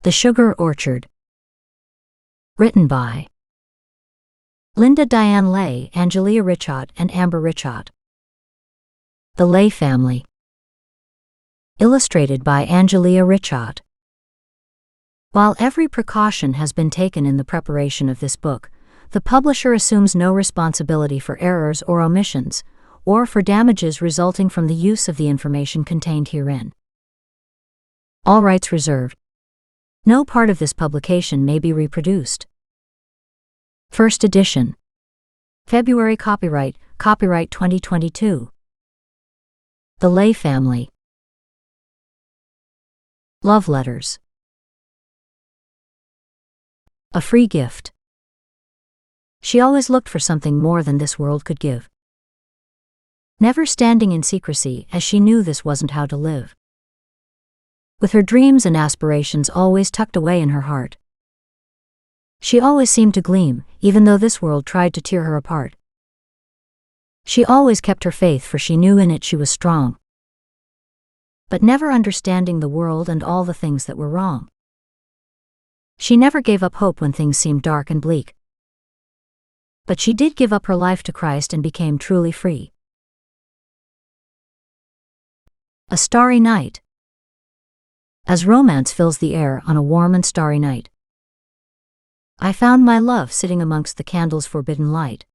The Sugar Orchard. Written by Linda Diane Lay, Angelia Richhart, and Amber Richhart. The Lay Family. Illustrated by Angelia Richhart. While every precaution has been taken in the preparation of this book, the publisher assumes no responsibility for errors or omissions, or for damages resulting from the use of the information contained herein. All rights reserved. No part of this publication may be reproduced. First edition. February copyright 2022. The Lay Family. Love Letters. A free gift. She always looked for something more than this world could give. Never standing in secrecy, as she knew this wasn't how to live. With her dreams and aspirations always tucked away in her heart. She always seemed to gleam, even though this world tried to tear her apart. She always kept her faith, for she knew in it she was strong. But never understanding the world and all the things that were wrong. She never gave up hope when things seemed dark and bleak. But she did give up her life to Christ and became truly free. A Starry Night. As romance fills the air on a warm and starry night, I found my love sitting amongst the candles' forbidden light,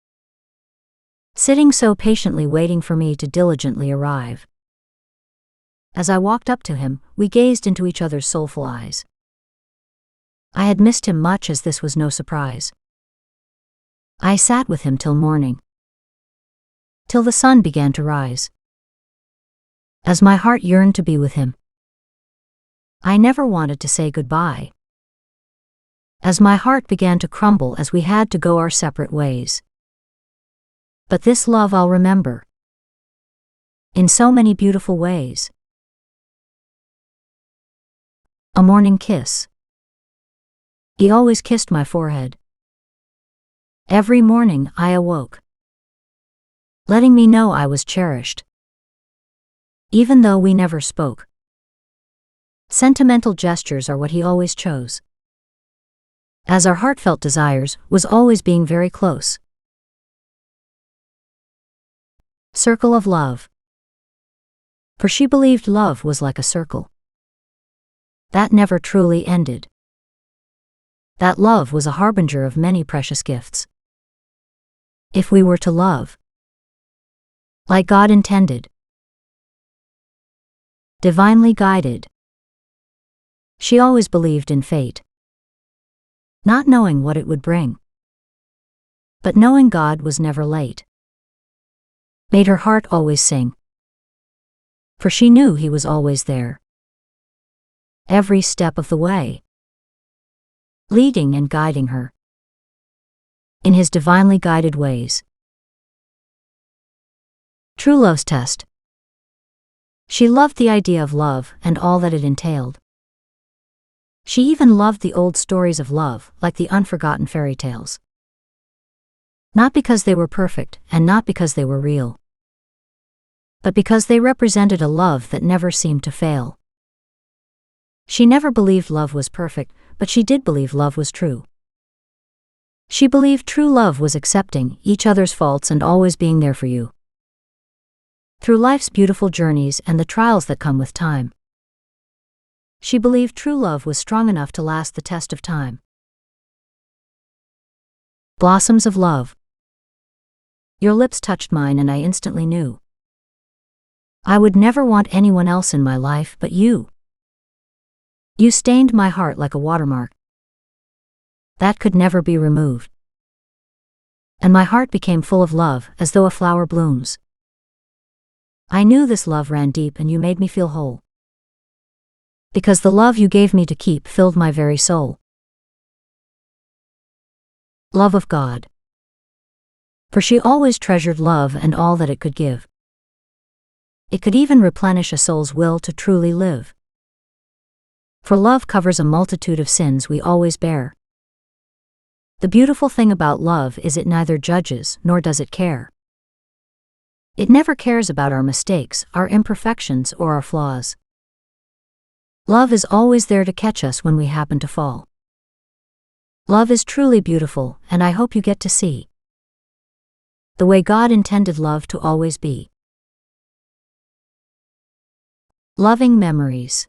sitting so patiently waiting for me to diligently arrive. As I walked up to him, we gazed into each other's soulful eyes. I had missed him much, as this was no surprise. I sat with him till morning, till the sun began to rise. As my heart yearned to be with him, I never wanted to say goodbye. As my heart began to crumble as we had to go our separate ways. But this love I'll remember, in so many beautiful ways. A morning kiss. He always kissed my forehead. Every morning I awoke, letting me know I was cherished, even though we never spoke. Sentimental gestures are what he always chose, as our heartfelt desires was always being very close. Circle of Love. For she believed love was like a circle that never truly ended. That love was a harbinger of many precious gifts. If we were to love like God intended, divinely guided. She always believed in fate, not knowing what it would bring, but knowing God was never late. Made her heart always sing, for she knew he was always there, every step of the way, leading and guiding her in his divinely guided ways. True Love's Test. She loved the idea of love and all that it entailed. She even loved the old stories of love, like the unforgotten fairy tales. Not because they were perfect, and not because they were real, but because they represented a love that never seemed to fail. She never believed love was perfect, but she did believe love was true. She believed true love was accepting each other's faults and always being there for you through life's beautiful journeys and the trials that come with time. She believed true love was strong enough to last the test of time. Blossoms of Love. Your lips touched mine and I instantly knew I would never want anyone else in my life but you. You stained my heart like a watermark that could never be removed. And my heart became full of love, as though a flower blooms. I knew this love ran deep and you made me feel whole, because the love you gave me to keep filled my very soul. Love of God. For she always treasured love and all that it could give. It could even replenish a soul's will to truly live. For love covers a multitude of sins we always bear. The beautiful thing about love is it neither judges nor does it care. It never cares about our mistakes, our imperfections, or our flaws. Love is always there to catch us when we happen to fall. Love is truly beautiful, and I hope you get to see the way God intended love to always be. Loving memories.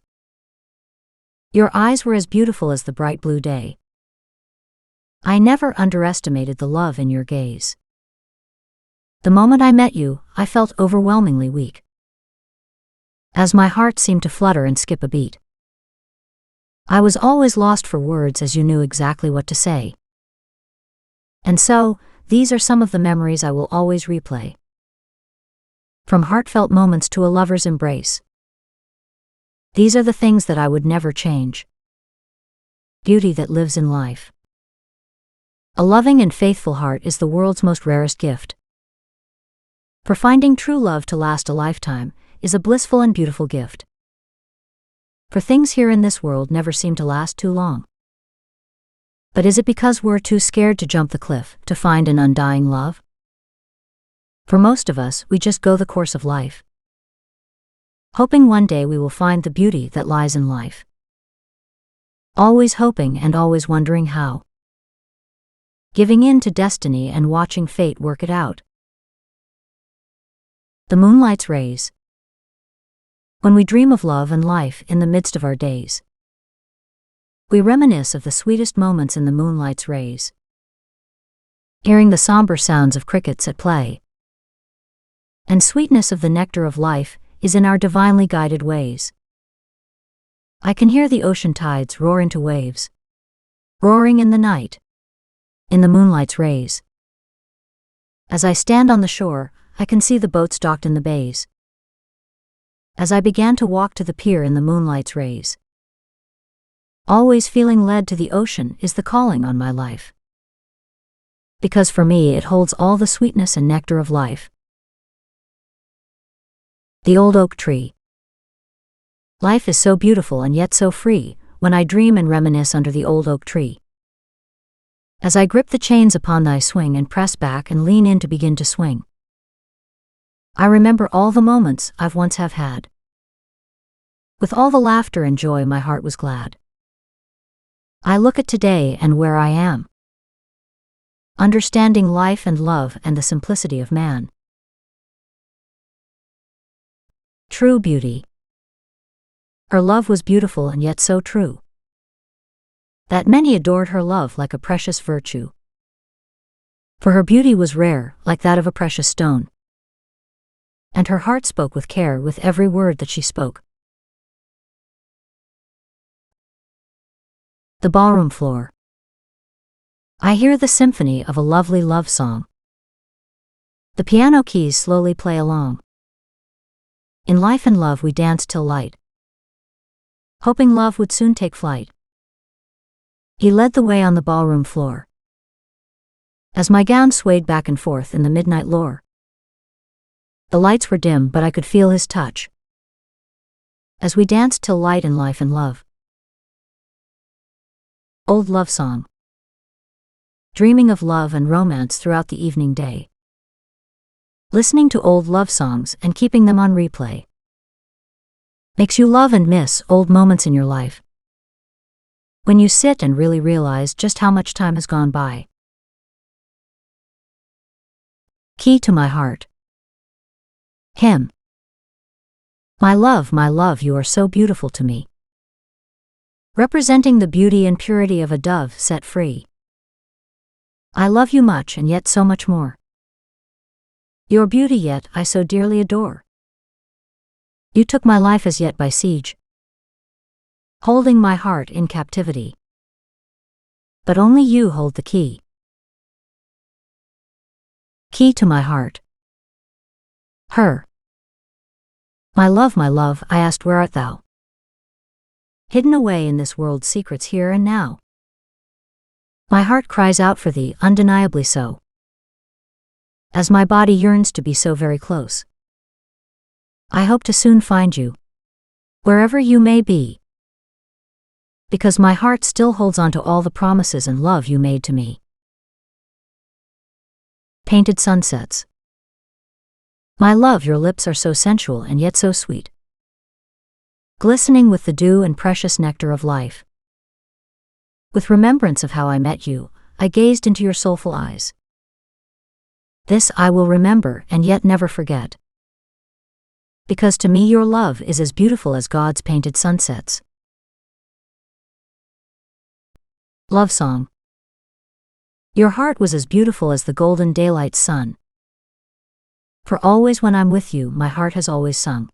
Your eyes were as beautiful as the bright blue day. I never underestimated the love in your gaze. The moment I met you, I felt overwhelmingly weak, as my heart seemed to flutter and skip a beat. I was always lost for words as you knew exactly what to say. And so, these are some of the memories I will always replay. From heartfelt moments to a lover's embrace. These are the things that I would never change. Beauty that lives in life. A loving and faithful heart is the world's most rarest gift. For finding true love to last a lifetime is a blissful and beautiful gift. For things here in this world never seem to last too long. But is it because we're too scared to jump the cliff to find an undying love? For most of us, we just go the course of life, hoping one day we will find the beauty that lies in life. Always hoping and always wondering how. Giving in to destiny and watching fate work it out. The moonlight's rays. When we dream of love and life in the midst of our days, we reminisce of the sweetest moments in the moonlight's rays, hearing the somber sounds of crickets at play. And sweetness of the nectar of life is in our divinely guided ways. I can hear the ocean tides roar into waves, roaring in the night, in the moonlight's rays. As I stand on the shore, I can see the boats docked in the bays. As I began to walk to the pier in the moonlight's rays, always feeling led to the ocean is the calling on my life. Because for me it holds all the sweetness and nectar of life. The old oak tree. Life is so beautiful and yet so free, when I dream and reminisce under the old oak tree. As I grip the chains upon thy swing and press back and lean in to begin to swing, I remember all the moments I've once have had. With all the laughter and joy my heart was glad. I look at today and where I am, understanding life and love and the simplicity of man. True beauty. Her love was beautiful and yet so true, that many adored her love like a precious virtue. For her beauty was rare, like that of a precious stone, and her heart spoke with care with every word that she spoke. The ballroom floor. I hear the symphony of a lovely love song. The piano keys slowly play along. In life and love we danced till light, hoping love would soon take flight. He led the way on the ballroom floor, as my gown swayed back and forth in the midnight lure. The lights were dim, but I could feel his touch, as we danced till light in life and love. Old love song. Dreaming of love and romance throughout the evening day. Listening to old love songs and keeping them on replay makes you love and miss old moments in your life, when you sit and really realize just how much time has gone by. Key to my heart. Hymn. My love, you are so beautiful to me, representing the beauty and purity of a dove set free. I love you much and yet so much more. Your beauty yet I so dearly adore. You took my life as yet by siege, holding my heart in captivity. But only you hold the key. Key to my heart. Her. My love, I asked, where art thou? Hidden away in this world's secrets here and now. My heart cries out for thee, undeniably so, as my body yearns to be so very close. I hope to soon find you, wherever you may be, because my heart still holds on to all the promises and love you made to me. Painted sunsets. My love, your lips are so sensual and yet so sweet. glistening with the dew and precious nectar of life. With remembrance of how I met you, I gazed into your soulful eyes. This I will remember and yet never forget. Because to me your love is as beautiful as God's painted sunsets. Love song. Your heart was as beautiful as the golden daylight sun. For always when I'm with you, my heart has always sung.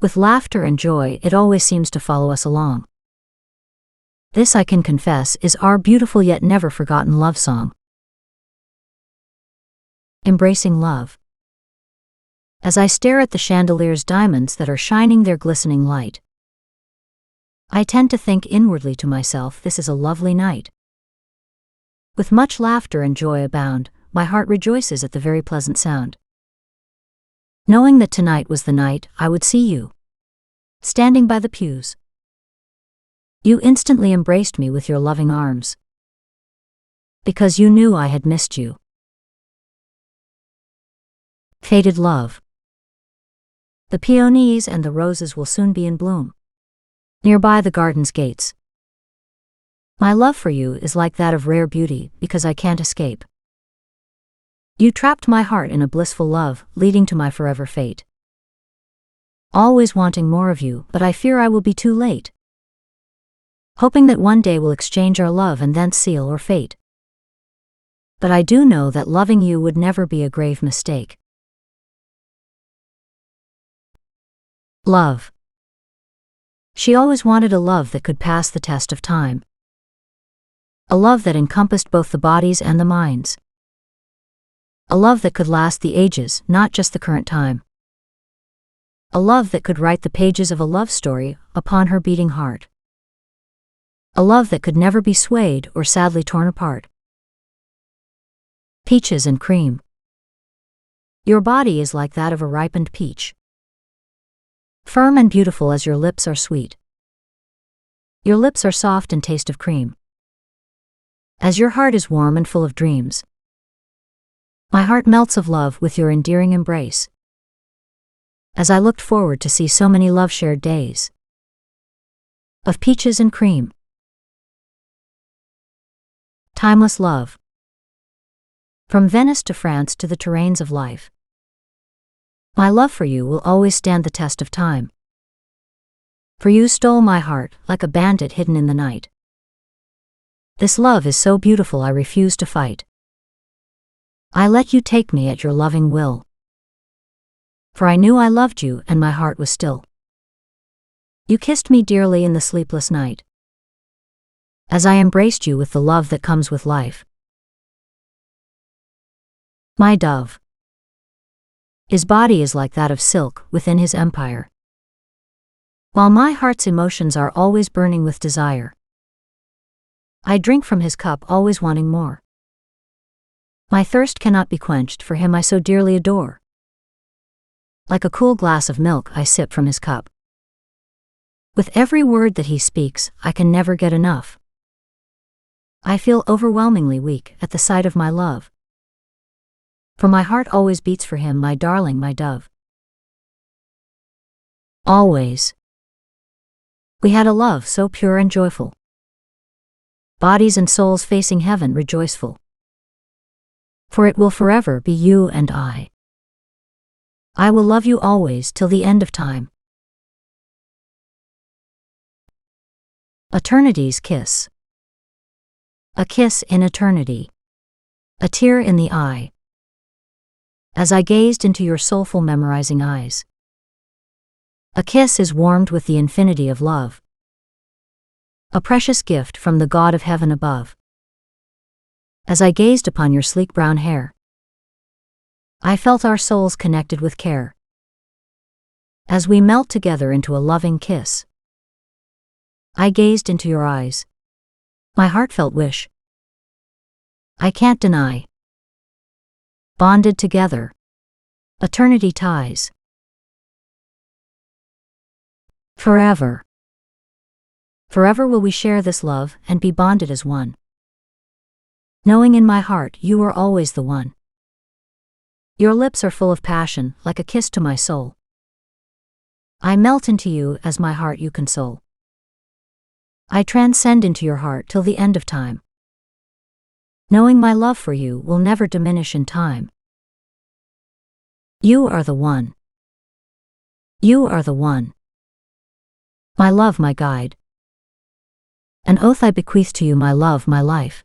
With laughter and joy, it always seems to follow us along. This I can confess is our beautiful yet never forgotten love song. Embracing love. As I stare at the chandelier's diamonds that are shining their glistening light, I tend to think inwardly to myself, this is a lovely night. With much laughter and joy abound, my heart rejoices at the very pleasant sound. Knowing that tonight was the night I would see you, standing by the pews. You instantly embraced me with your loving arms, because you knew I had missed you. Faded love. The peonies and the roses will soon be in bloom, nearby the garden's gates. My love for you is like that of rare beauty, because I can't escape. You trapped my heart in a blissful love, leading to my forever fate. Always wanting more of you, but I fear I will be too late. Hoping that one day we'll exchange our love and thence seal our fate. But I do know that loving you would never be a grave mistake. Love. She always wanted a love that could pass the test of time. A love that encompassed both the bodies and the minds. A love that could last the ages, not just the current time. A love that could write the pages of a love story upon her beating heart. A love that could never be swayed or sadly torn apart. Peaches and cream. Your body is like that of a ripened peach, firm and beautiful as your lips are sweet. Your lips are soft and taste of cream. As your heart is warm and full of dreams, my heart melts of love with your endearing embrace. As I looked forward to see so many love-shared days of peaches and cream. Timeless love. From Venice to France to the terrains of life, my love for you will always stand the test of time. For you stole my heart like a bandit hidden in the night. This love is so beautiful I refuse to fight. I let you take me at your loving will. For I knew I loved you and my heart was still. You kissed me dearly in the sleepless night, as I embraced you with the love that comes with life. My dove. His body is like that of silk within his empire, while my heart's emotions are always burning with desire. I drink from his cup, always wanting more. My thirst cannot be quenched, for him I so dearly adore. Like a cool glass of milk I sip from his cup. With every word that he speaks, I can never get enough. I feel overwhelmingly weak at the sight of my love. For my heart always beats for him, my darling, my dove. Always. We had a love so pure and joyful. Bodies and souls facing heaven rejoiceful. For it will forever be you and I. I will love you always till the end of time. Eternity's kiss. A kiss in eternity. A tear in the eye. As I gazed into your soulful memorizing eyes. A kiss is warmed with the infinity of love. A precious gift from the God of heaven above. As I gazed upon your sleek brown hair, I felt our souls connected with care. As we melt together into a loving kiss, I gazed into your eyes. My heartfelt wish, I can't deny. Bonded together, eternity ties. Forever. Forever will we share this love and be bonded as one. Knowing in my heart you are always the one. Your lips are full of passion, like a kiss to my soul. I melt into you as my heart you console. I transcend into your heart till the end of time, knowing my love for you will never diminish in time. You are the one. You are the one. My love, my guide. An oath I bequeath to you, my love, my life.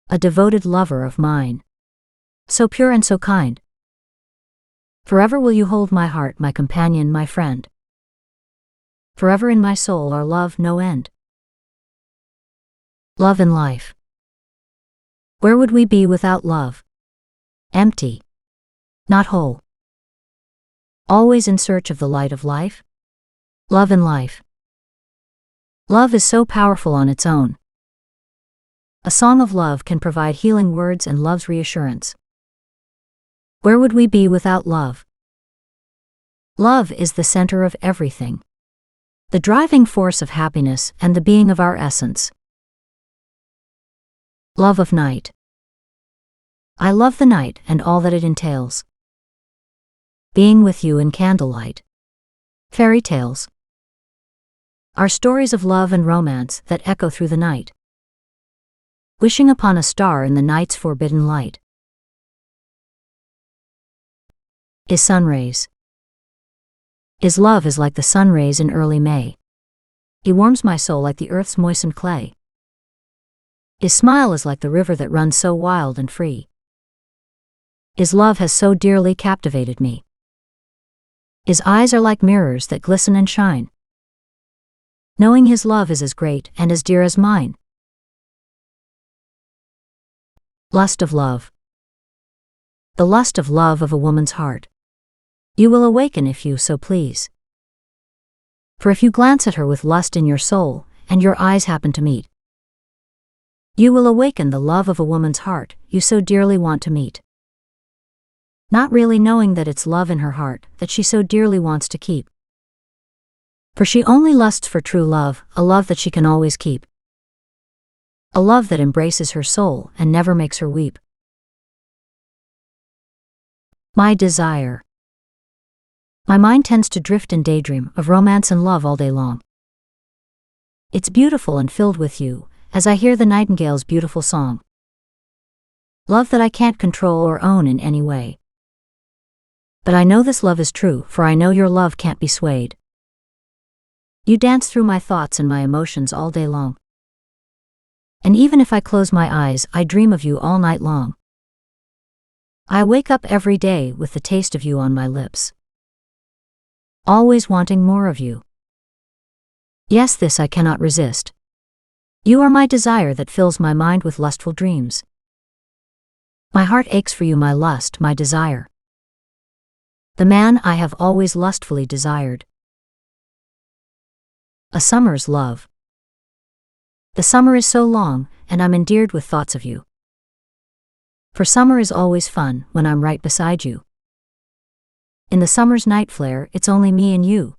A devoted lover of mine, so pure and so kind. Forever will you hold my heart, my companion, my friend. Forever in my soul our love no end. Love and life. Where would we be without love? Empty, not whole. Always in search of the light of life? Love and life. Love is so powerful on its own. A song of love can provide healing words and love's reassurance. Where would we be without love? Love is the center of everything, the driving force of happiness and the being of our essence. Love of night. I love the night and all that it entails. Being with you in candlelight. Fairy tales are stories of love and romance that echo through the night. Wishing upon a star in the night's forbidden light. Is sun rays. His love is like the sun rays in early May. He warms my soul like the earth's moistened clay. His smile is like the river that runs so wild and free. His love has so dearly captivated me. His eyes are like mirrors that glisten and shine. Knowing his love is as great and as dear as mine. Lust of love. The lust of love of a woman's heart. You will awaken if you so please. For if you glance at her with lust in your soul, and your eyes happen to meet, you will awaken the love of a woman's heart you so dearly want to meet. Not really knowing that it's love in her heart that she so dearly wants to keep. For she only lusts for true love, a love that she can always keep. A love that embraces her soul and never makes her weep. My desire. My mind tends to drift and daydream of romance and love all day long. It's beautiful and filled with you, as I hear the nightingale's beautiful song. Love that I can't control or own in any way. But I know this love is true, for I know your love can't be swayed. You dance through my thoughts and my emotions all day long. And even if I close my eyes, I dream of you all night long. I wake up every day with the taste of you on my lips. Always wanting more of you. Yes, this I cannot resist. You are my desire that fills my mind with lustful dreams. My heart aches for you, my lust, my desire. The man I have always lustfully desired. A summer's love. The summer is so long, and I'm endeared with thoughts of you. For summer is always fun when I'm right beside you. In the summer's night flare, it's only me and you.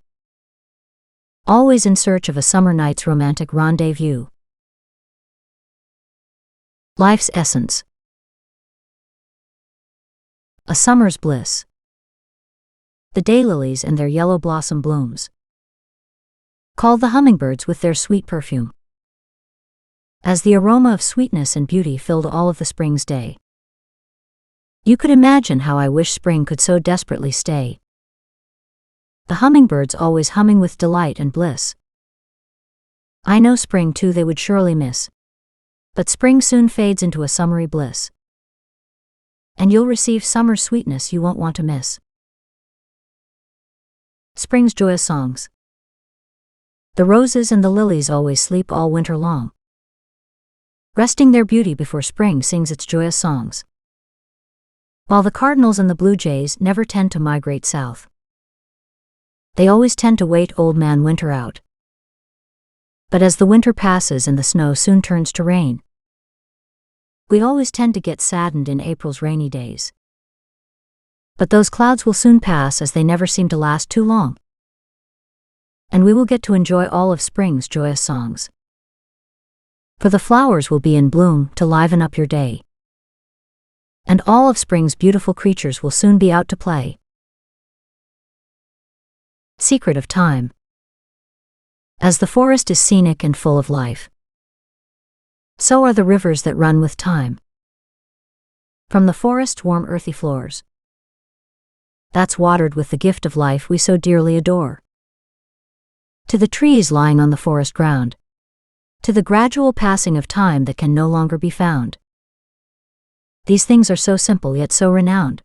Always in search of a summer night's romantic rendezvous. Life's essence. A summer's bliss. The daylilies and their yellow blossom blooms. Call the hummingbirds with their sweet perfume. As the aroma of sweetness and beauty filled all of the spring's day. You could imagine how I wish spring could so desperately stay. The hummingbirds always humming with delight and bliss. I know spring too they would surely miss. But spring soon fades into a summery bliss. And you'll receive summer sweetness you won't want to miss. Spring's joyous songs. The roses and the lilies always sleep all winter long, resting their beauty before spring sings its joyous songs. While the cardinals and the blue jays never tend to migrate south. They always tend to wait old man winter out. But as the winter passes and the snow soon turns to rain, we always tend to get saddened in April's rainy days. But those clouds will soon pass as they never seem to last too long. And we will get to enjoy all of spring's joyous songs. For the flowers will be in bloom to liven up your day. And all of spring's beautiful creatures will soon be out to play. Secret of time. As the forest is scenic and full of life, so are the rivers that run with time. From the forest's warm earthy floors, that's watered with the gift of life we so dearly adore, to the trees lying on the forest ground, to the gradual passing of time that can no longer be found. These things are so simple yet so renowned.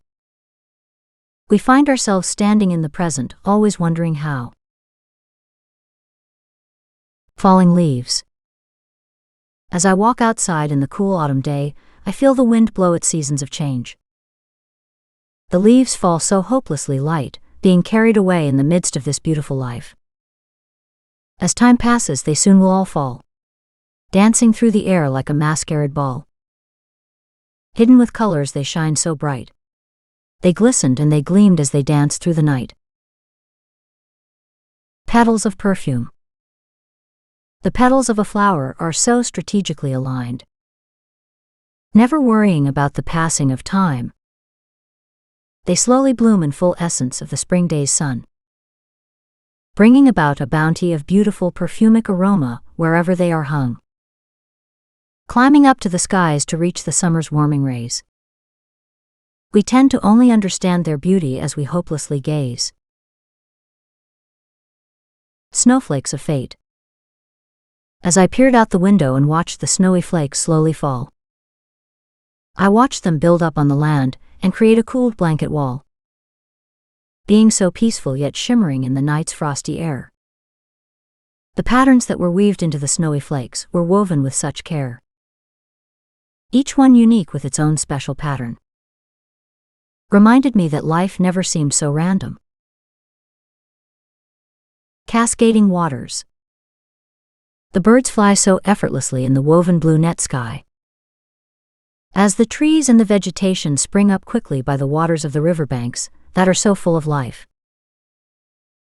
We find ourselves standing in the present, always wondering how. Falling leaves. As I walk outside in the cool autumn day, I feel the wind blow at seasons of change. The leaves fall so hopelessly light, being carried away in the midst of this beautiful life. As time passes, they soon will all fall, dancing through the air like a masquerade ball. Hidden with colors they shine so bright. They glistened and they gleamed as they danced through the night. Petals of perfume. The petals of a flower are so strategically aligned, never worrying about the passing of time. They slowly bloom in full essence of the spring day's sun, bringing about a bounty of beautiful perfumic aroma wherever they are hung, climbing up to the skies to reach the summer's warming rays. We tend to only understand their beauty as we hopelessly gaze. Snowflakes of fate. As I peered out the window and watched the snowy flakes slowly fall, I watched them build up on the land and create a cool blanket wall, being so peaceful yet shimmering in the night's frosty air. The patterns that were weaved into the snowy flakes were woven with such care, each one unique with its own special pattern, reminded me that life never seemed so random. Cascading waters. The birds fly so effortlessly in the woven blue net sky, as the trees and the vegetation spring up quickly by the waters of the riverbanks that are so full of life.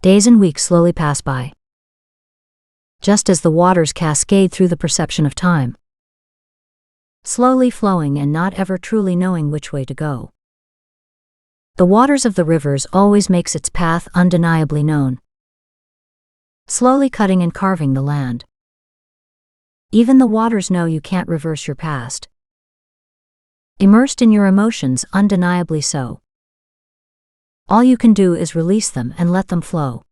Days and weeks slowly pass by, just as the waters cascade through the perception of time, slowly flowing and not ever truly knowing which way to go. The waters of the rivers always makes its path undeniably known, slowly cutting and carving the land. Even the waters know you can't reverse your past, immersed in your emotions, undeniably so. All you can do is release them and let them flow.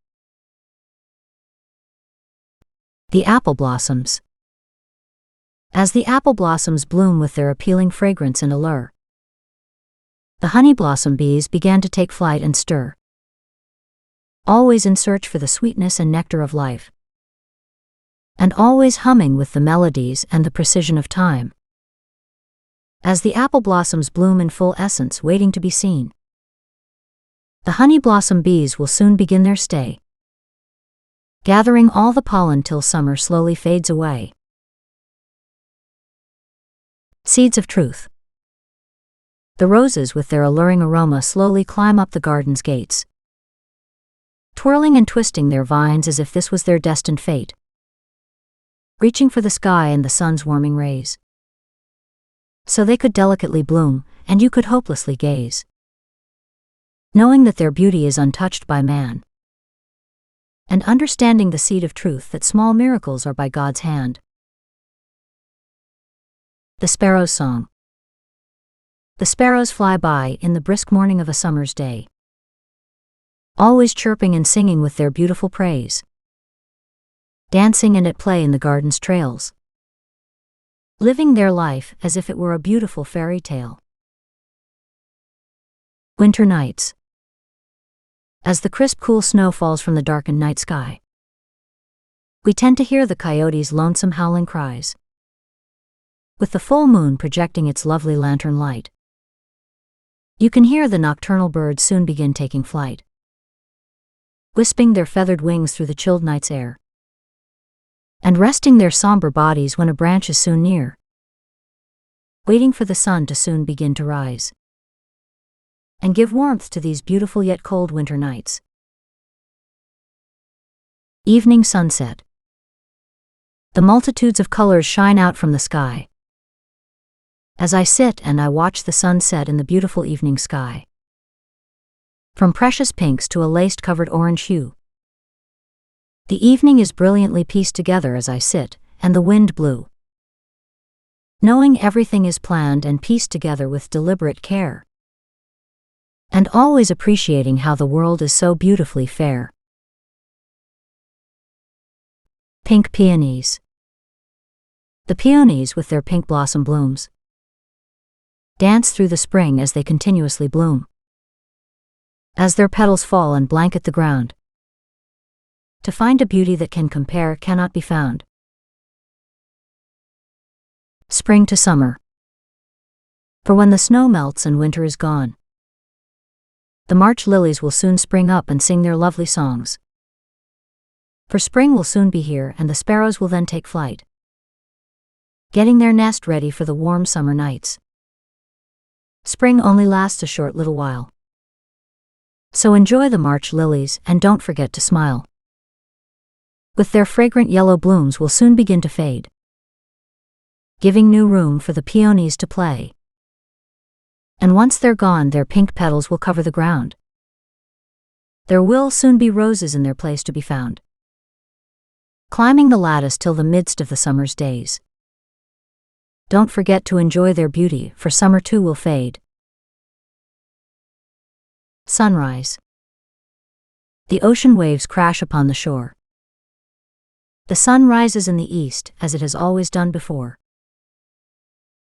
The apple blossoms. As the apple blossoms bloom with their appealing fragrance and allure, the honey blossom bees began to take flight and stir, always in search for the sweetness and nectar of life, and always humming with the melodies and the precision of time. As the apple blossoms bloom in full essence, waiting to be seen, the honey blossom bees will soon begin their stay, gathering all the pollen till summer slowly fades away. Seeds of truth. The roses with their alluring aroma slowly climb up the garden's gates, twirling and twisting their vines as if this was their destined fate, reaching for the sky and the sun's warming rays, so they could delicately bloom, and you could hopelessly gaze, knowing that their beauty is untouched by man, and understanding the seed of truth that small miracles are by God's hand. The sparrow's song. The sparrows fly by in the brisk morning of a summer's day, always chirping and singing with their beautiful praise, dancing and at play in the garden's trails, living their life as if it were a beautiful fairy tale. Winter nights. As the crisp cool snow falls from the darkened night sky, we tend to hear the coyote's lonesome howling cries, with the full moon projecting its lovely lantern light. You can hear the nocturnal birds soon begin taking flight, wisping their feathered wings through the chilled night's air, and resting their somber bodies when a branch is soon near, waiting for the sun to soon begin to rise and give warmth to these beautiful yet cold winter nights. Evening sunset. The multitudes of colors shine out from the sky, as I sit and I watch the sun set in the beautiful evening sky. From precious pinks to a lace-covered orange hue, The evening is brilliantly pieced together as I sit, and the wind blew. Knowing everything is planned and pieced together with deliberate care. And always appreciating how the world is so beautifully fair. Pink peonies. The peonies with their pink blossom blooms dance through the spring as they continuously bloom. As their petals fall and blanket the ground, to find a beauty that can compare cannot be found. Spring to summer. For when the snow melts and winter is gone, the March lilies will soon spring up and sing their lovely songs. For spring will soon be here and the sparrows will then take flight, getting their nest ready for the warm summer nights. Spring only lasts a short little while. So enjoy the March lilies and don't forget to smile. With their fragrant yellow blooms will soon begin to fade, giving new room for the peonies to play. And once they're gone, their pink petals will cover the ground. There will soon be roses in their place to be found, climbing the lattice till the midst of the summer's days. Don't forget to enjoy their beauty, for summer too will fade. Sunrise. The ocean waves crash upon the shore. The sun rises in the east, as it has always done before.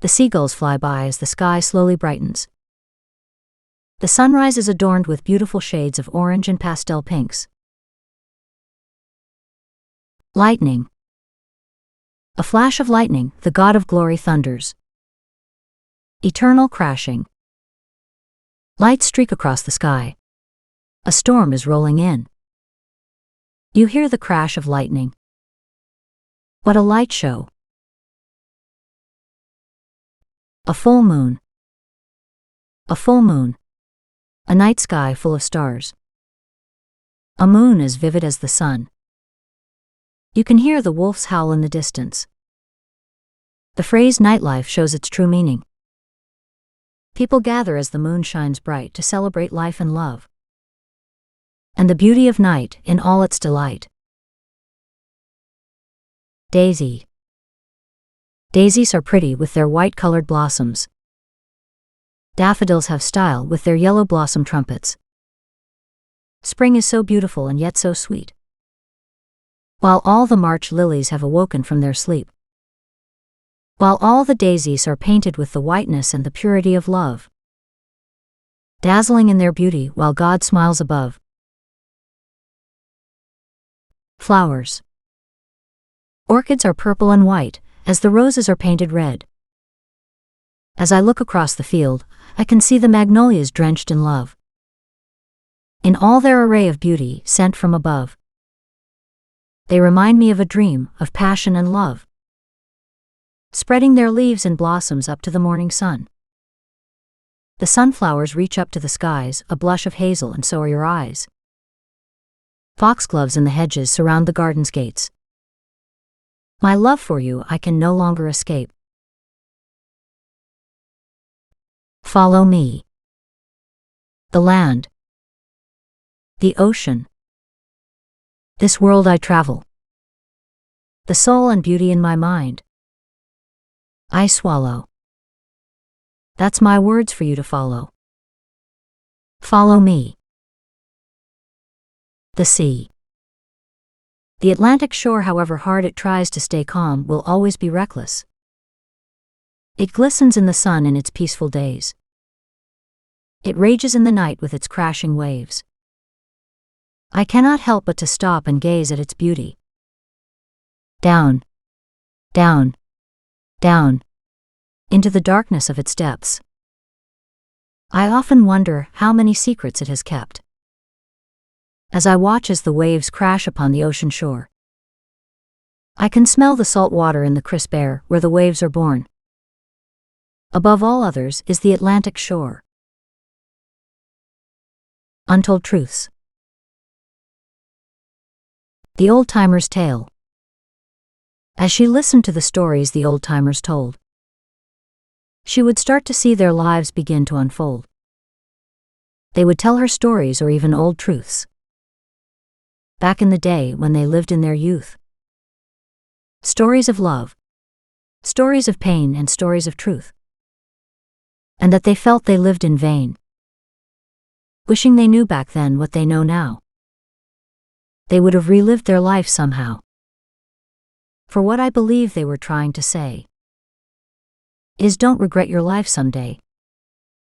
The seagulls fly by as the sky slowly brightens. The sunrise is adorned with beautiful shades of orange and pastel pinks. Lightning. A flash of lightning, the God of glory thunders. Eternal crashing. Lights streak across the sky. A storm is rolling in. You hear the crash of lightning. What a light show. A full moon. A full moon. A night sky full of stars. A moon as vivid as the sun. You can hear the wolves howl in the distance. The phrase nightlife shows its true meaning. People gather as the moon shines bright to celebrate life and love, and the beauty of night in all its delight. Daisy. Daisies are pretty with their white-colored blossoms. Daffodils have style with their yellow blossom trumpets. Spring is so beautiful and yet so sweet, while all the March lilies have awoken from their sleep. While all the daisies are painted with the whiteness and the purity of love, dazzling in their beauty while God smiles above. Flowers. Orchids are purple and white, as the roses are painted red. As I look across the field, I can see the magnolias drenched in love, in all their array of beauty sent from above. They remind me of a dream, of passion and love, spreading their leaves and blossoms up to the morning sun. The sunflowers reach up to the skies, a blush of hazel, and so are your eyes. Foxgloves in the hedges surround the garden's gates. My love for you I can no longer escape. Follow me. The land. The ocean. This world I travel. The soul and beauty in my mind I swallow. That's my words for you to follow. Follow me. The sea. The Atlantic shore, however hard it tries to stay calm, will always be reckless. It glistens in the sun in its peaceful days. It rages in the night with its crashing waves. I cannot help but to stop and gaze at its beauty. Down, down, down, into the darkness of its depths. I often wonder how many secrets it has kept. As I watch as the waves crash upon the ocean shore, I can smell the salt water in the crisp air where the waves are born. Above all others is the Atlantic shore. Untold truths. The old-timer's tale. As she listened to the stories the old-timers told, she would start to see their lives begin to unfold. They would tell her stories or even old truths. back in the day when they lived in their youth. Stories of love, stories of pain, and stories of truth. And that they felt they lived in vain, wishing they knew back then what they know now. They would have relived their life somehow. For what I believe they were trying to say is, don't regret your life someday.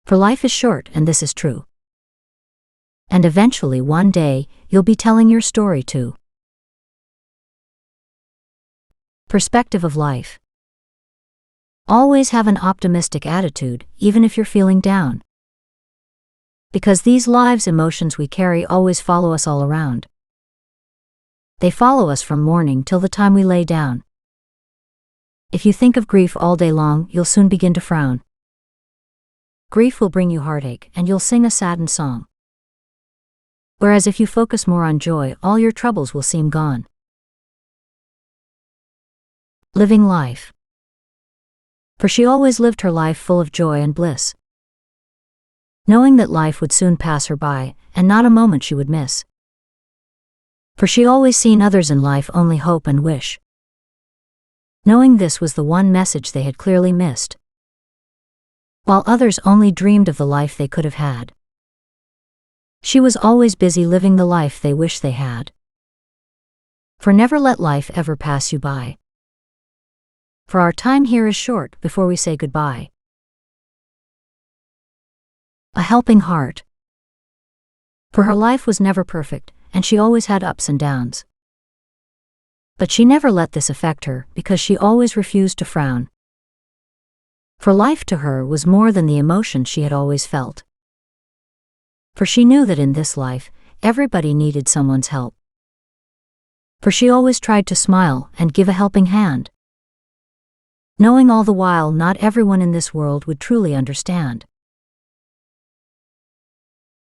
For life is short, and this is true. And eventually one day, you'll be telling your story too. Perspective of life. Always have an optimistic attitude, even if you're feeling down. Because these lives' emotions we carry always follow us all around. They follow us from morning till the time we lay down. If you think of grief all day long, you'll soon begin to frown. Grief will bring you heartache, and you'll sing a saddened song. Whereas if you focus more on joy, all your troubles will seem gone. Living life. For she always lived her life full of joy and bliss, knowing that life would soon pass her by, and not a moment she would miss. For she always seen others in life only hope and wish, knowing this was the one message they had clearly missed, while others only dreamed of the life they could have had. She was always busy living the life they wish they had. For never let life ever pass you by. For our time here is short before we say goodbye. A helping heart. For her life was never perfect, and she always had ups and downs. But she never let this affect her, because she always refused to frown. For life to her was more than the emotion she had always felt. For she knew that in this life, everybody needed someone's help. For she always tried to smile and give a helping hand, knowing all the while not everyone in this world would truly understand.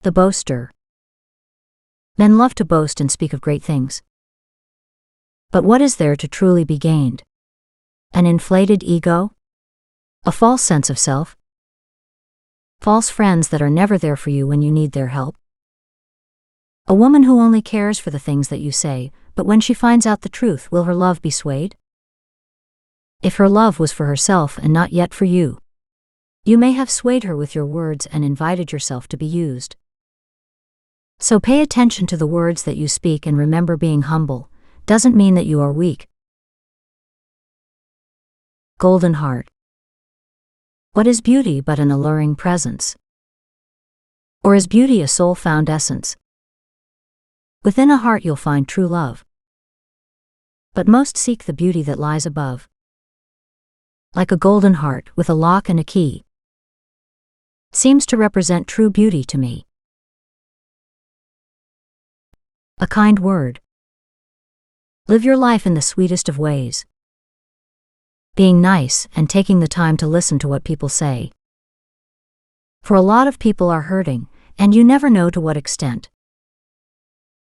The boaster. Men love to boast and speak of great things. But what is there to truly be gained? An inflated ego? A false sense of self? False friends that are never there for you when you need their help? A woman who only cares for the things that you say, but when she finds out the truth, will her love be swayed? If her love was for herself and not yet for you, you may have swayed her with your words and invited yourself to be used. So pay attention to the words that you speak, and remember, being humble doesn't mean that you are weak. Golden heart. What is beauty but an alluring presence? Or is beauty a soul-found essence? Within a heart you'll find true love, but most seek the beauty that lies above. Like a golden heart with a lock and a key, seems to represent true beauty to me. A kind word. Live your life in the sweetest of ways, being nice and taking the time to listen to what people say. For a lot of people are hurting, and you never know to what extent,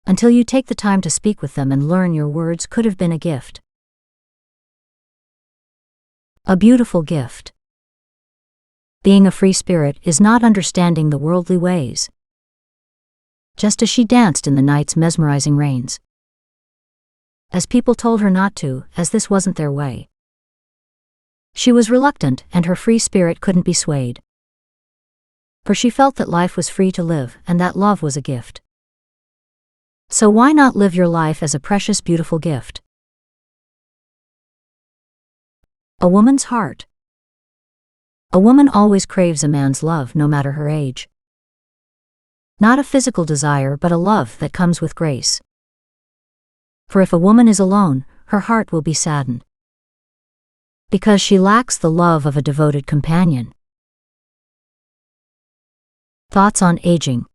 until you take the time to speak with them and learn your words could have been a gift. A beautiful gift. Being a free spirit is not understanding the worldly ways. Just as she danced in the night's mesmerizing rains, as people told her not to, as this wasn't their way. She was reluctant, and her free spirit couldn't be swayed. For she felt that life was free to live, and that love was a gift. So why not live your life as a precious, beautiful gift? A woman's heart. A woman always craves a man's love, no matter her age. Not a physical desire, but a love that comes with grace. For if a woman is alone, her heart will be saddened, because she lacks the love of a devoted companion. Thoughts on aging.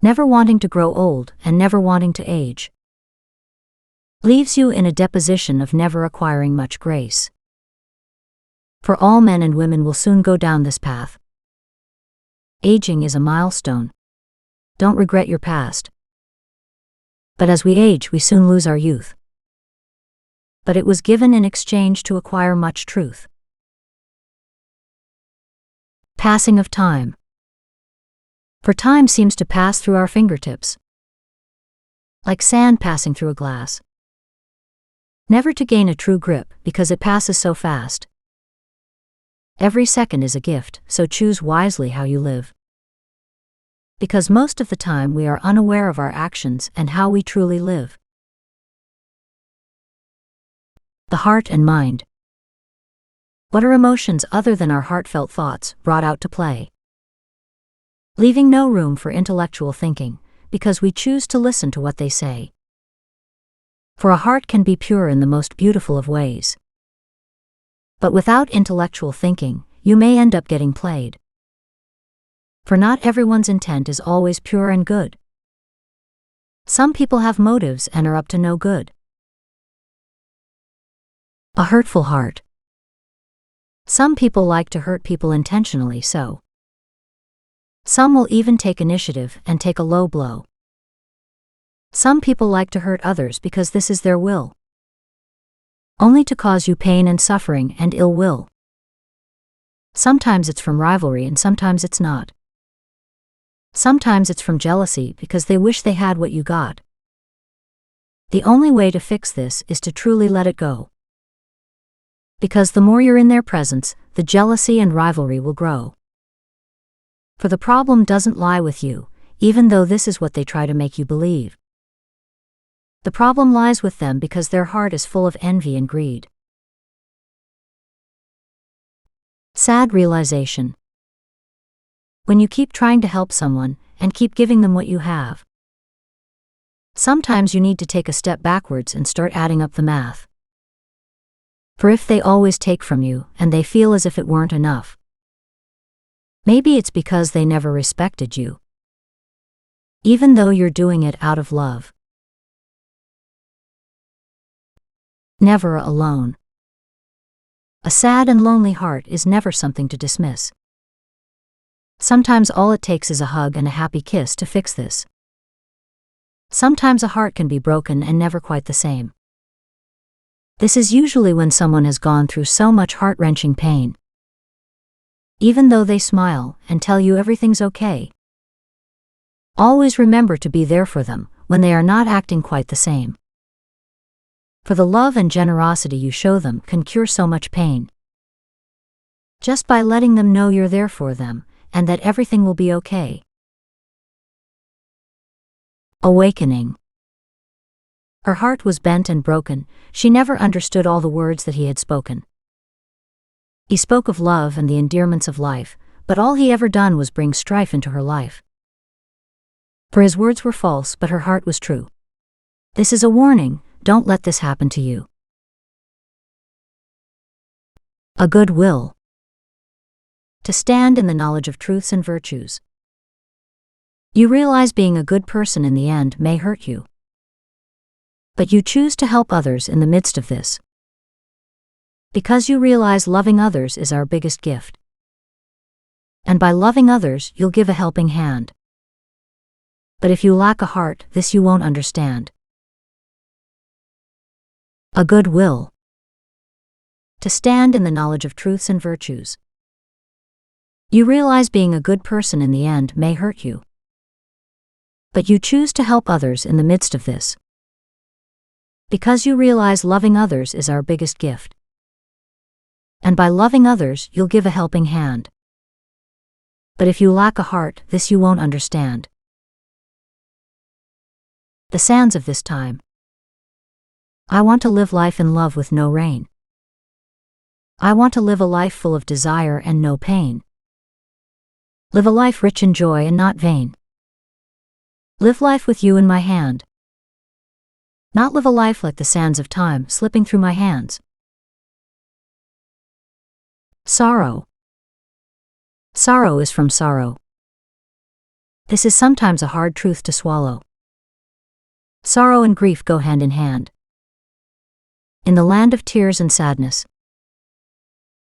Never wanting to grow old and never wanting to age leaves you in a deposition of never acquiring much grace. For all men and women will soon go down this path. Aging is a milestone. Don't regret your past. But as we age, we soon lose our youth. But it was given in exchange to acquire much truth. Passing of time. For time seems to pass through our fingertips, like sand passing through a glass. Never to gain a true grip because it passes so fast. Every second is a gift, so choose wisely how you live. Because most of the time we are unaware of our actions and how we truly live. The heart and mind. What are emotions other than our heartfelt thoughts brought out to play? Leaving no room for intellectual thinking, because we choose to listen to what they say. For a heart can be pure in the most beautiful of ways. But without intellectual thinking, you may end up getting played. For not everyone's intent is always pure and good. Some people have motives and are up to no good. A hurtful heart. Some people like to hurt people intentionally, so some will even take initiative and take a low blow. Some people like to hurt others because this is their will, only to cause you pain and suffering and ill will. Sometimes it's from rivalry and sometimes it's not. Sometimes it's from jealousy because they wish they had what you got. The only way to fix this is to truly let it go. Because the more you're in their presence, the jealousy and rivalry will grow. For the problem doesn't lie with you, even though this is what they try to make you believe. The problem lies with them because their heart is full of envy and greed. Sad realization. When you keep trying to help someone, and keep giving them what you have, sometimes you need to take a step backwards and start adding up the math. For if they always take from you, and they feel as if it weren't enough, maybe it's because they never respected you, even though you're doing it out of love. Never alone. A sad and lonely heart is never something to dismiss. Sometimes all it takes is a hug and a happy kiss to fix this. Sometimes a heart can be broken and never quite the same. This is usually when someone has gone through so much heart-wrenching pain. Even though they smile and tell you everything's okay, always remember to be there for them when they are not acting quite the same. For the love and generosity you show them can cure so much pain. Just by letting them know you're there for them, and that everything will be okay. Awakening. Her heart was bent and broken, she never understood all the words that he had spoken. He spoke of love and the endearments of life, but all he ever done was bring strife into her life. For his words were false, but her heart was true. This is a warning, don't let this happen to you. A good will. To stand in the knowledge of truths and virtues. You realize being a good person in the end may hurt you. But you choose to help others in the midst of this. Because you realize loving others is our biggest gift. And by loving others, you'll give a helping hand. But if you lack a heart, this you won't understand. A good will. To stand in the knowledge of truths and virtues. You realize being a good person in the end may hurt you. But you choose to help others in the midst of this. Because you realize loving others is our biggest gift. And by loving others, you'll give a helping hand. But if you lack a heart, this you won't understand. The sands of this time. I want to live life in love with no rain. I want to live a life full of desire and no pain. Live a life rich in joy and not vain. Live life with you in my hand. Not live a life like the sands of time slipping through my hands. Sorrow. Sorrow is from sorrow. This is sometimes a hard truth to swallow. Sorrow and grief go hand in hand. In the land of tears and sadness,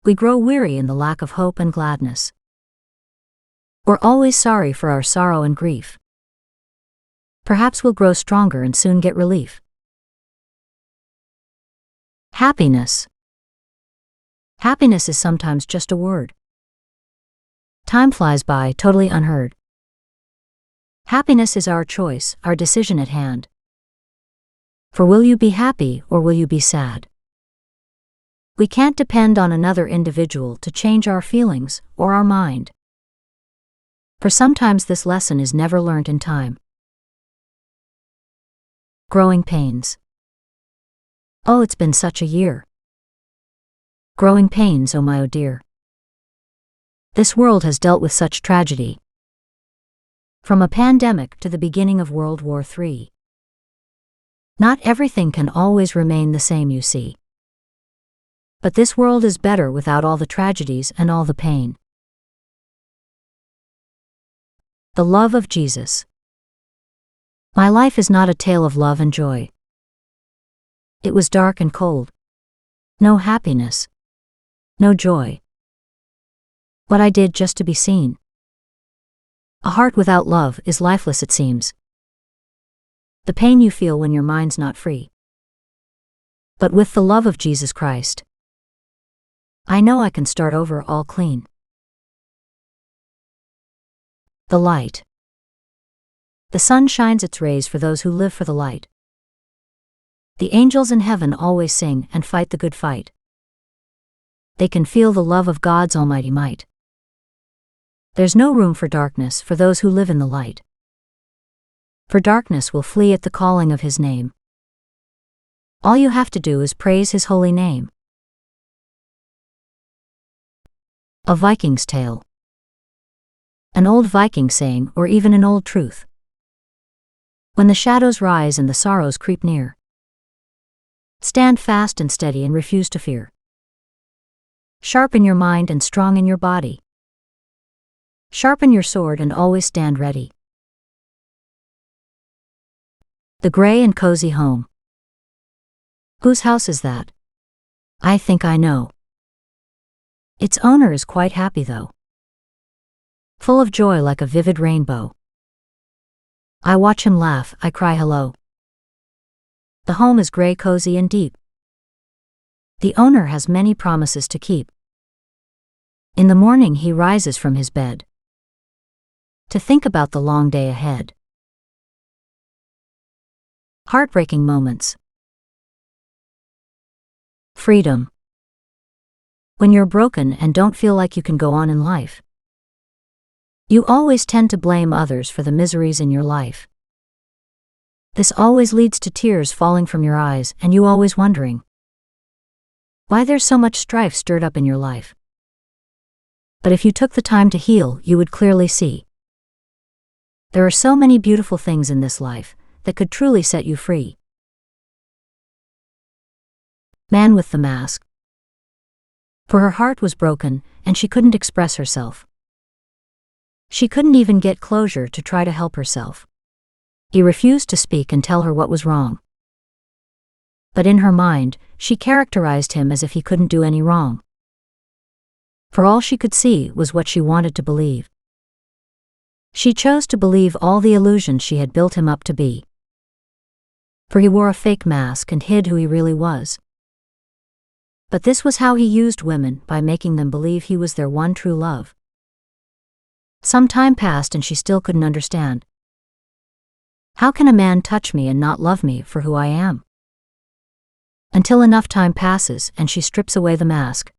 we grow weary in the lack of hope and gladness. We're always sorry for our sorrow and grief. Perhaps we'll grow stronger and soon get relief. Happiness. Happiness is sometimes just a word. Time flies by, totally unheard. Happiness is our choice, our decision at hand. For will you be happy or will you be sad? We can't depend on another individual to change our feelings or our mind. For sometimes this lesson is never learnt in time. Growing pains. Oh, it's been such a year. Growing pains, oh my oh dear. This world has dealt with such tragedy. From a pandemic to the beginning of World War III. Not everything can always remain the same, you see. But this world is better without all the tragedies and all the pain. The love of Jesus. My life is not a tale of love and joy. It was dark and cold. No happiness. No joy. What I did just to be seen. A heart without love is lifeless, it seems. The pain you feel when your mind's not free. But with the love of Jesus Christ, I know I can start over all clean. The light. The sun shines its rays for those who live for the light. The angels in heaven always sing and fight the good fight. They can feel the love of God's almighty might. There's no room for darkness for those who live in the light. For darkness will flee at the calling of His name. All you have to do is praise His holy name. A Viking's tale. An old Viking saying, or even an old truth. When the shadows rise and the sorrows creep near, stand fast and steady and refuse to fear. Sharp in your mind and strong in your body. Sharpen your sword and always stand ready. The gray and cozy home. Whose house is that? I think I know. Its owner is quite happy though. Full of joy like a vivid rainbow. I watch him laugh, I cry hello. The home is gray, cozy and deep. The owner has many promises to keep. In the morning he rises from his bed to think about the long day ahead. Heartbreaking moments. Freedom. When you're broken and don't feel like you can go on in life, you always tend to blame others for the miseries in your life. This always leads to tears falling from your eyes and you always wondering why there's so much strife stirred up in your life. But if you took the time to heal, you would clearly see there are so many beautiful things in this life that could truly set you free. Man with the mask. For her heart was broken, and she couldn't express herself. She couldn't even get closure to try to help herself. He refused to speak and tell her what was wrong. But in her mind, she characterized him as if he couldn't do any wrong. For all she could see was what she wanted to believe. She chose to believe all the illusions she had built him up to be. For he wore a fake mask and hid who he really was. But this was how he used women, by making them believe he was their one true love. Some time passed and she still couldn't understand. How can a man touch me and not love me for who I am? Until enough time passes and she strips away the mask.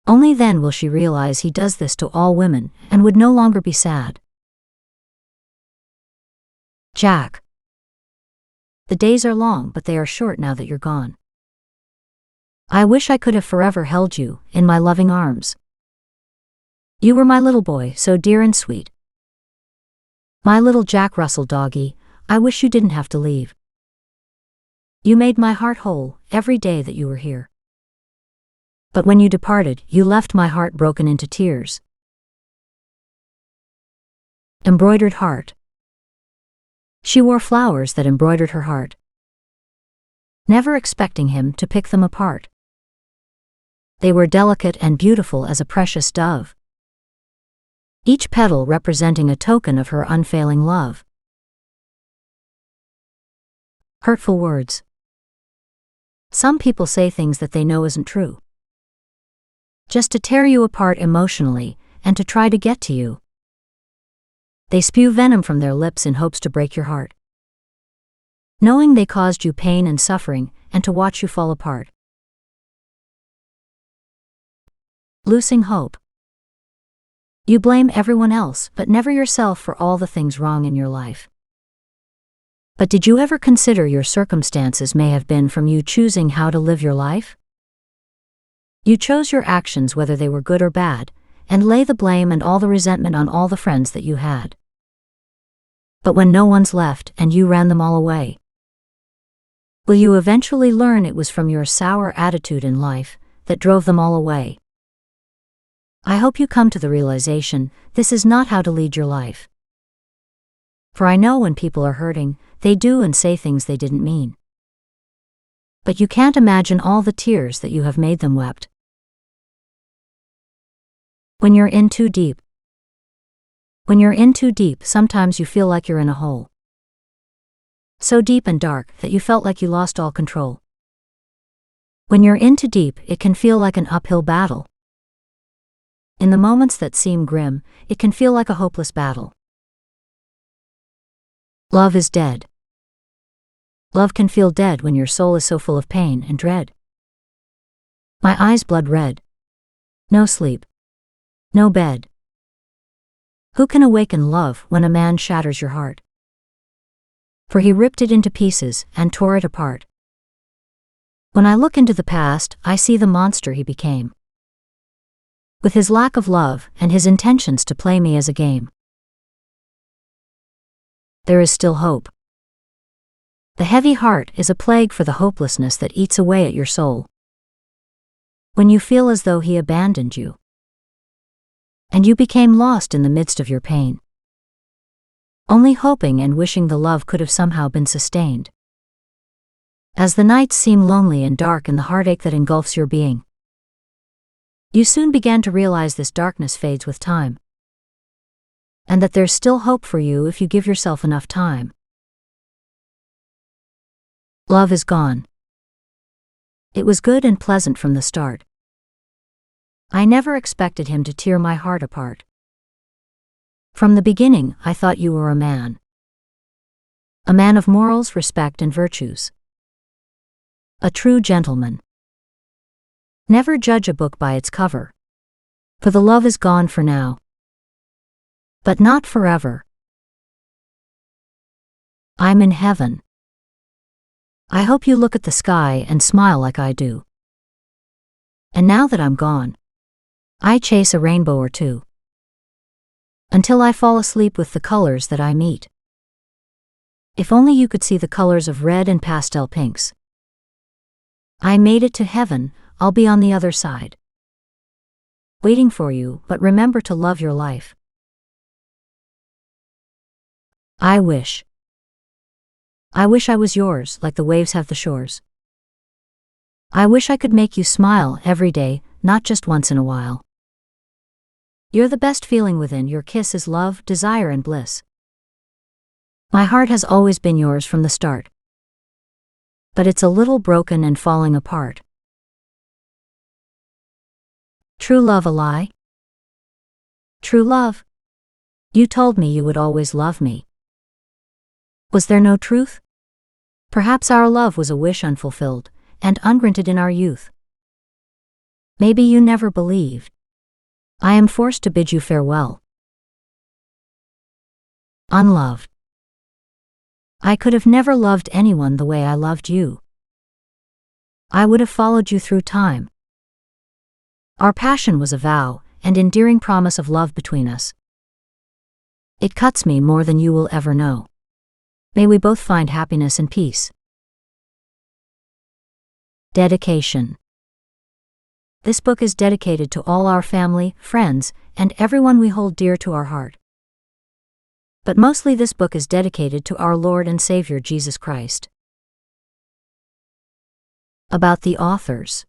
Only then will she realize he does this to all women and would no longer be sad. Jack. The days are long, but they are short now that you're gone. I wish I could have forever held you in my loving arms. You were my little boy, so dear and sweet. My little Jack Russell doggy, I wish you didn't have to leave. You made my heart whole every day that you were here. But when you departed, you left my heart broken into tears. Embroidered heart. She wore flowers that embroidered her heart, never expecting him to pick them apart. They were delicate and beautiful as a precious dove, each petal representing a token of her unfailing love. Hurtful words. Some people say things that they know isn't true, just to tear you apart emotionally and to try to get to you. They spew venom from their lips in hopes to break your heart. knowing they caused you pain and suffering, and to watch you fall apart. Losing hope. You blame everyone else, but never yourself for all the things wrong in your life. But did you ever consider your circumstances may have been from you choosing how to live your life? You chose your actions whether they were good or bad, and lay the blame and all the resentment on all the friends that you had. But when no one's left and you ran them all away, will you eventually learn it was from your sour attitude in life that drove them all away? I hope you come to the realization this is not how to lead your life. For I know when people are hurting, they do and say things they didn't mean. But you can't imagine all the tears that you have made them wept. When you're in too deep. When you're in too deep, sometimes you feel like you're in a hole. So deep and dark that you felt like you lost all control. When you're in too deep, it can feel like an uphill battle. In the moments that seem grim, it can feel like a hopeless battle. Love is dead. Love can feel dead when your soul is so full of pain and dread. My eyes blood red. No sleep. No bed. Who can awaken love when a man shatters your heart? For he ripped it into pieces and tore it apart. When I look into the past, I see the monster he became. With his lack of love and his intentions to play me as a game. There is still hope. The heavy heart is a plague for the hopelessness that eats away at your soul. When you feel as though he abandoned you, and you became lost in the midst of your pain, only hoping and wishing the love could have somehow been sustained. As the nights seem lonely and dark in the heartache that engulfs your being, you soon began to realize this darkness fades with time, and that there's still hope for you if you give yourself enough time. Love is gone. It was good and pleasant from the start. I never expected him to tear my heart apart. From the beginning, I thought you were a man. A man of morals, respect, and virtues. A true gentleman. Never judge a book by its cover. For the love is gone for now. But not forever. I'm in heaven. I hope you look at the sky and smile like I do. And now that I'm gone, I chase a rainbow or two. Until I fall asleep with the colors that I meet. If only you could see the colors of red and pastel pinks. I made it to heaven, I'll be on the other side. Waiting for you, but remember to love your life. I wish I was yours like the waves have the shores. I wish I could make you smile every day, not just once in a while. You're the best feeling within, your kiss is love, desire, and bliss. My heart has always been yours from the start. But it's a little broken and falling apart. True love a lie? True love? You told me you would always love me. Was there no truth? Perhaps our love was a wish unfulfilled, and ungranted in our youth. Maybe you never believed. I am forced to bid you farewell. Unloved. I could have never loved anyone the way I loved you. I would have followed you through time. Our passion was a vow, and endearing promise of love between us. It cuts me more than you will ever know. May we both find happiness and peace. Dedication. This book is dedicated to all our family, friends, and everyone we hold dear to our heart. But mostly this book is dedicated to our Lord and Savior Jesus Christ. About the authors.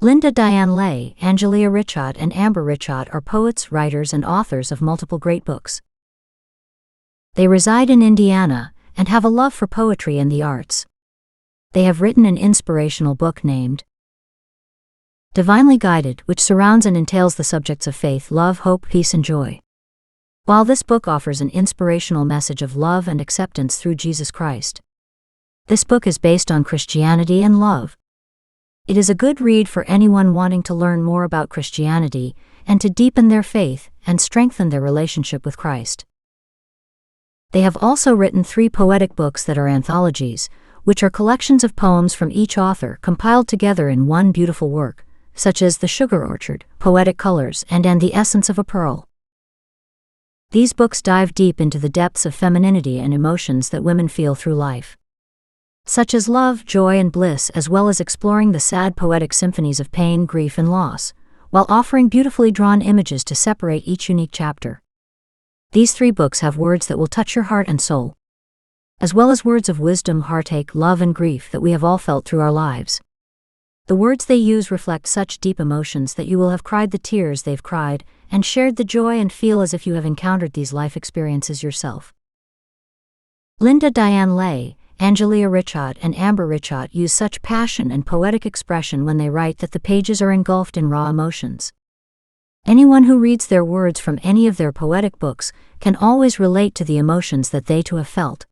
Linda Diane Lay, Angelia Richhart, and Amber Richhart are poets, writers, and authors of multiple great books. They reside in Indiana and have a love for poetry and the arts. They have written an inspirational book named Divinely Guided, which surrounds and entails the subjects of faith, love, hope, peace, and joy. while this book offers an inspirational message of love and acceptance through Jesus Christ. This book is based on Christianity and love. It is a good read for anyone wanting to learn more about Christianity and to deepen their faith and strengthen their relationship with Christ. They have also written 3 poetic books that are anthologies, which are collections of poems from each author compiled together in one beautiful work, such as The Sugar Orchard, Poetic Colors, and The Essence of a Pearl. These books dive deep into the depths of femininity and emotions that women feel through life, such as love, joy, and bliss, as well as exploring the sad poetic symphonies of pain, grief, and loss, while offering beautifully drawn images to separate each unique chapter. These 3 books have words that will touch your heart and soul, as well as words of wisdom, heartache, love, and grief that we have all felt through our lives. The words they use reflect such deep emotions that you will have cried the tears they've cried and shared the joy and feel as if you have encountered these life experiences yourself. Linda Diane Lay, Angelia Richhart, and Amber Richhart use such passion and poetic expression when they write that the pages are engulfed in raw emotions. Anyone who reads their words from any of their poetic books can always relate to the emotions that they too have felt.